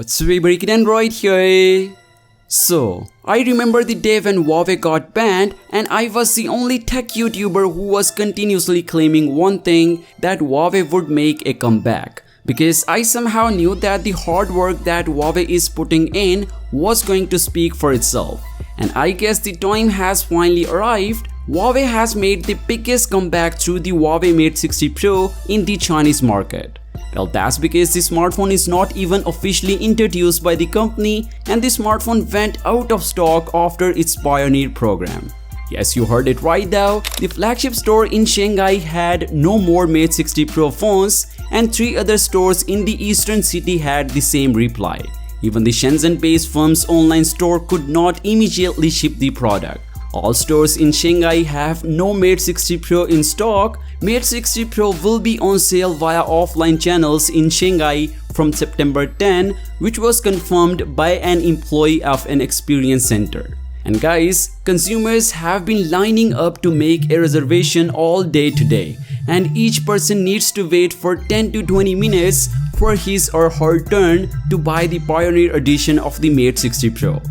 What's up, breaking Android here. So, I remember the day when Huawei got banned and I was the only tech YouTuber who was continuously claiming one thing, that Huawei would make a comeback. Because I somehow knew that the hard work that Huawei is putting in was going to speak for itself. And I guess the time has finally arrived. Huawei has made the biggest comeback through the Huawei Mate 60 Pro in the Chinese market. Well, that's because the smartphone is not even officially introduced by the company and the smartphone went out of stock after its pioneer program. Yes, you heard it right now. The flagship store in Shanghai had no more Mate 60 Pro phones and 3 other stores in the eastern city had the same reply. Even the Shenzhen-based firm's online store could not immediately ship the product. All stores in Shanghai have no Mate 60 Pro in stock. Mate 60 Pro will be on sale via offline channels in Shanghai from September 10, which was confirmed by an employee of an experience center. And guys, consumers have been lining up to make a reservation all day today, and each person needs to wait for 10 to 20 minutes for his or her turn to buy the Pioneer edition of the Mate 60 Pro.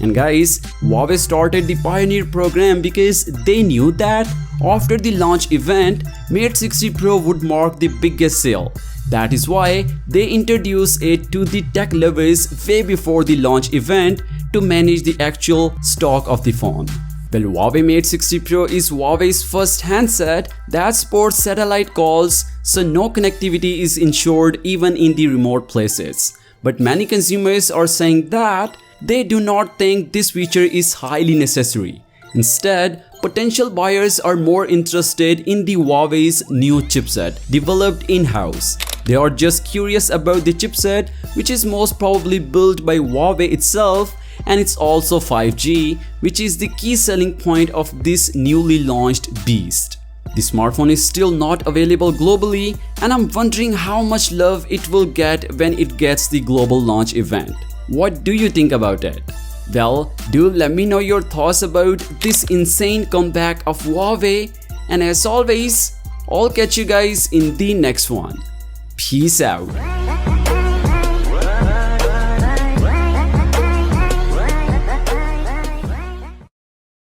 And guys, Huawei started the Pioneer program because they knew that after the launch event, Mate 60 Pro would mark the biggest sale. That is why they introduced it to the tech lovers way before the launch event to manage the actual stock of the phone. Well, Huawei Mate 60 Pro is Huawei's first handset that supports satellite calls, so no connectivity is ensured even in the remote places. But many consumers are saying that they do not think this feature is highly necessary. Instead, potential buyers are more interested in the Huawei's new chipset developed in-house. They are just curious about the chipset, which is most probably built by Huawei itself, and it's also 5G, which is the key selling point of this newly launched beast. The smartphone is still not available globally, and I'm wondering how much love it will get when it gets the global launch event. What do you think about it? Well, do let me know your thoughts about this insane comeback of Huawei, and as always, I'll catch you guys in the next one. Peace out.